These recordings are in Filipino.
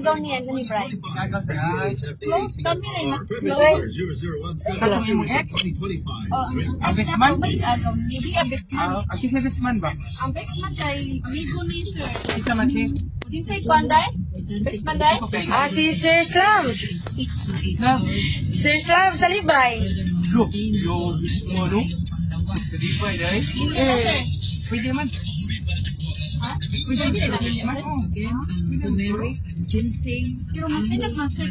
Igagaw niya ni Brian. Igagaw sa ay. Close kami na yun. Katong imong ex? Ang best man? Hindi ang best man. Ang kisa best man ba? Ang best man kay Ligo ni Sir. Isa man si? Din sa ikuan day? Best man day? Si Sir Slams. Sir Slams, salibay. Look, yo mismo no? Salibay day? Pwede man. Pwede man. Pwede man. Ginseng. Pero mas pinag man Sir.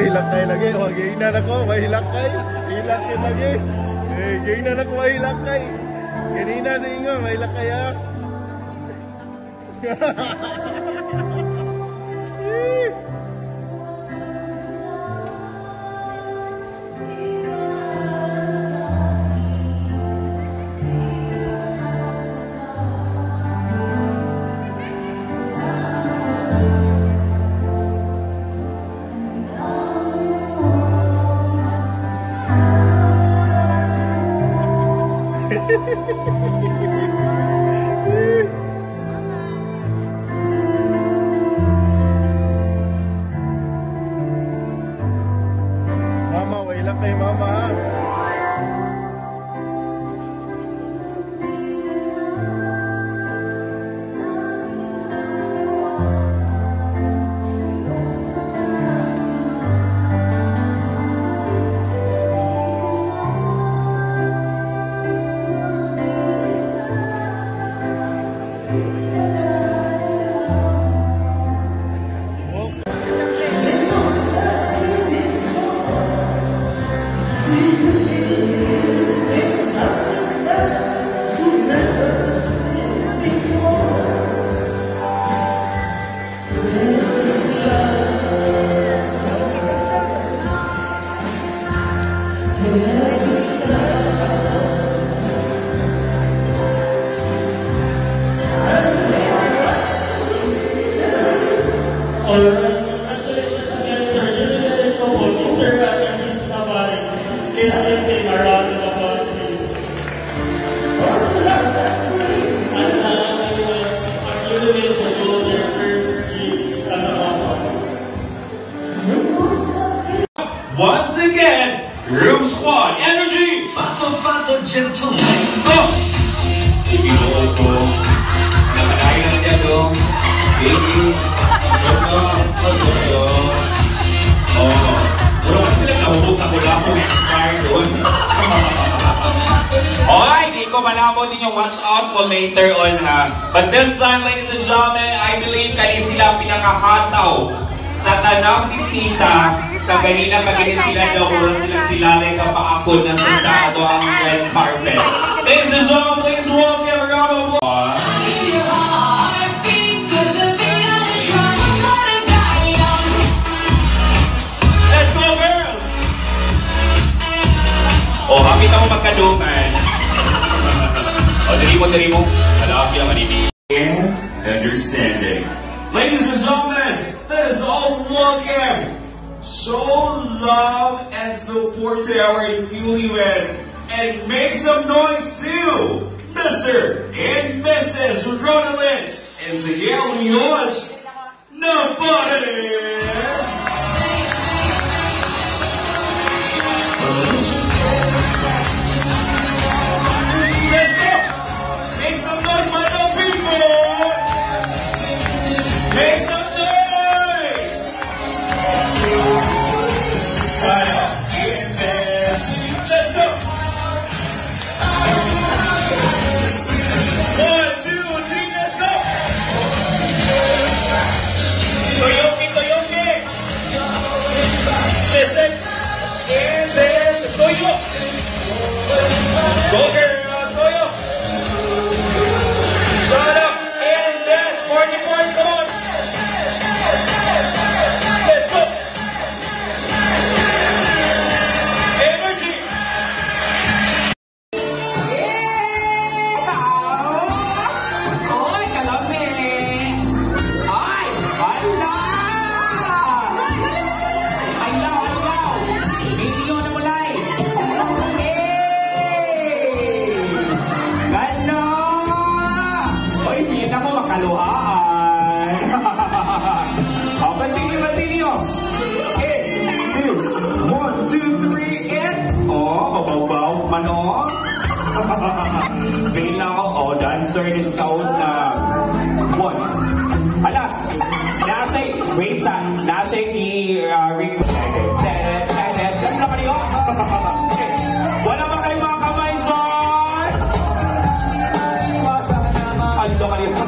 Hilakay lagi, gainan ako, mahilakay. Hilakay lagi. Gainan ako, mahilakay. Ganina sa inyo, mahilakay ha. Mama, wala kay mama. Alright, congratulations again, sir. Delivered ko po, Mr. Mrs. Tavares. Please give him a round of applause, please. At was accumulated to do their first kiss as a couple. Once again, Room Squad Energy! Pato gentleman. Go! Iloko. Nakakain na niya doon. Baby. Oh. Bro, kasi sila nahubog sa kula kung expire doon. Alright, di ko malamo din yung watch out po later on ha. But this time, ladies and gentlemen, I believe kani sila pinakahataw sa tanang bisita na ganina kagani sila daw sila ka paakon na sa ato ang red carpet. Ladies and gentlemen, please welcome a round of applause. Let's go, girls! Oh, happy na mo magkaduman. Oh, diri mo. Malaki ang manini. And understanding. Ladies and gentlemen, let us all welcome, show love and support to our newlyweds, and make some noise too, Mr. and Mrs. Ronalyn and Zigel Leon Navarez. Let's go! Make some noise, my little people! Make some noise! Shut up, get this. Let's go! 1, 2, 3, let's go! Toyoki! Chested! Get this. Toyo! Go girls, Toyo! Shut up! And dance! 44, come on! Let's go! Energy! Oy, kalami! Ay! Hala! Ayaw! Video na mulay! Gano! Oy, bisa mo makaluhaan! Oh, continue! Okay, 1, 2, 3, and... Oh, babaw, mano! Tingin na ako, oh, dancer this taon na 1. Hala, wait nasa i-request. Diyan na kayo. Wala ba kayo mga kamay dyan? Ando kayo. 1,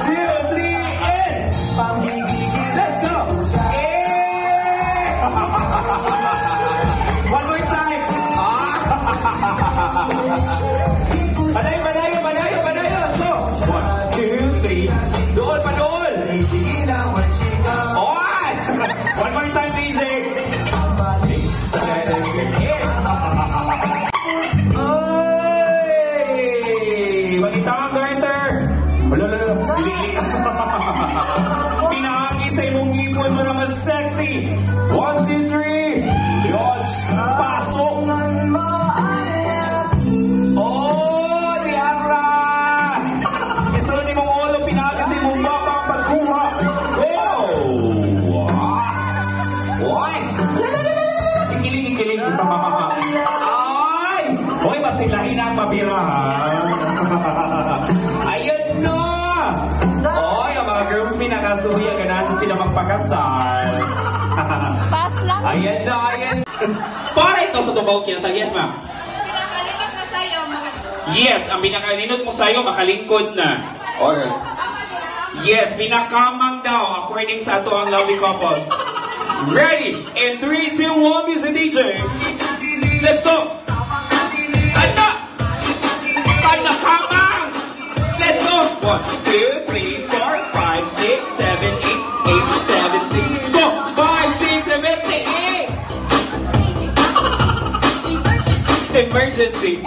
2, 3, and... Let's go! One more time! Banayo! So, 1, 2, 3. Doon! Oy! One more time, DJ! Oy! Magita ang garter! Lolo, bilili. Pinahagi sa imong ipon mo naman sexy! 1, 2, 3! Yodge! Pasok! Oh, Diabra! Kasunod ni mong ulo, pinahagi sa imong baka ang pagkuha! Oh! Oy! Ikiling! Ay! Hoy, masilahin ang mabirahan! Ayun no! Oy, ang mga girls may nakasuya, ganahan sila magpakasal. Ayan na. Para ito sa tubaw kinasal. Yes, ma'am. Pinakalinod sa sayo, Yes, ang pinakalinod mo sa'yo, makalingkod na. Or, yes, pinakamang daw, according sa ito ang lovely couple. Ready? In 3, 2, 1, music DJ. Let's go! Tanda! Kamang! Let's go! 1, 2, 3, 4, 5, 6, 7, 8, 8, 7, 6, go! 5, 6, 7, 8! Emergency!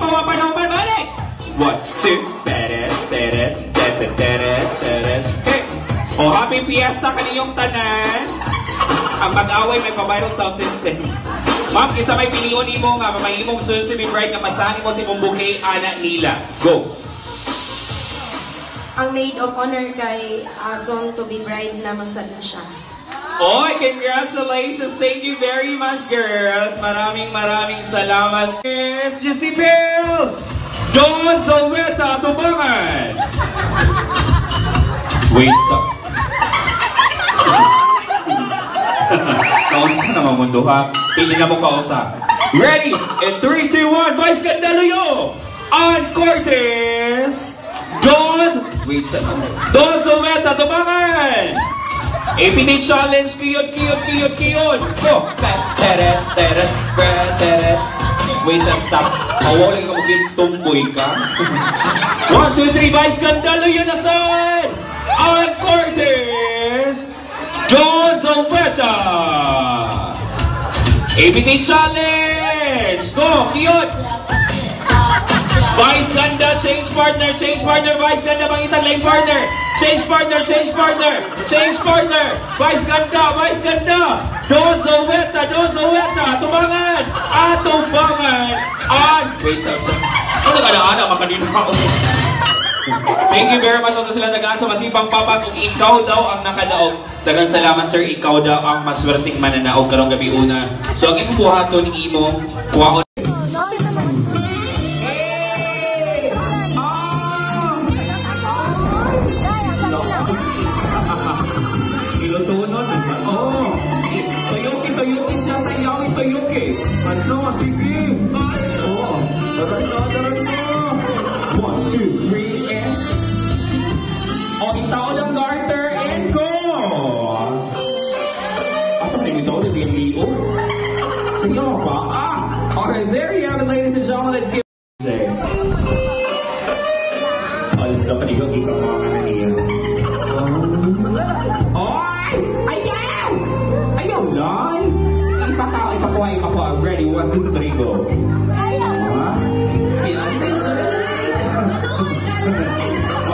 Wapa naman, balik! 1, 2, teret, teret, teret, teret, teret. Okay. O, happy fiesta kaninyong tanan. Ang mag-away may pa-viral sound system. Ma'am, isa may piliyon mo nga, may imong soon to be bright na masani mo si mong bouquet, anak nila. Go! Ang maid of honor kay soon to be bride naman sa siya. Oy, congratulations! Thank you very much, girls! Maraming salamat. Yes, Jezebel! Don Salveta, tubangan! Wait, so... Kaunsa na mamundo, ha? Pili na mo kausap. Ready? In 3, 2, 1, Vice Candaluyo! On Cortez! Wait, so... Don Salveta, tubangan! APT Challenge, kiyot. Go! Teret, teret, teret. Wait, stop. Mawala ka maging tumboy ka. 1, 2, 3, Vice Candaluyo na saan? On Cortez! Don Salveta! APT Challenge! Go! Kiyot! Vice Ganda, change partner, Vice Ganda, mangitan lane partner. Change partner. Vice Ganda. Don Salveta, tubangan. Wait, stop. Ano ka na, makanino ako. Thank you very much. Ito sila nagaan sa masipang papa. Kung ikaw daw ang nakadaog, dagang salamat sir, ikaw daw ang maswerteng mananaog karong gabi una. So ang imong buhaton imo, kuwaon. Toyoki siya sa iyawin, Toyoki. Ano, sige. Oo. Daran mo. 1, 2, 3, and... O, itaw ng garter, and go! Asa mo ito? This is Leo. Sige mo pa. Alright, there you have it, ladies and gentlemen. Let's give it. Alam ka dito, ikaw mga kananiya. Ayaw! Ayaw lang! Ipakuha. Ready? 1, 2, 3, go.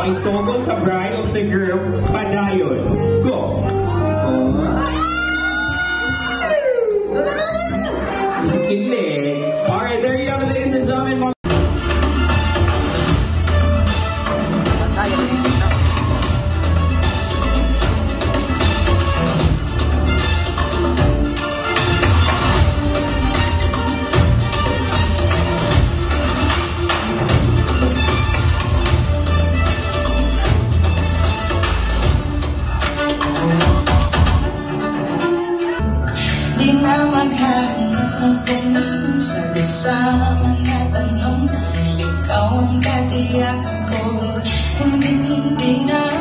May sogo sa bride o sa girl, padayon. Go! Kilig. Alright, there you have it, ladies and gentlemen. Di na maghahanap ng kung sabi sa mga tanong dahil ikaw ang katiyakan ko. Hindi na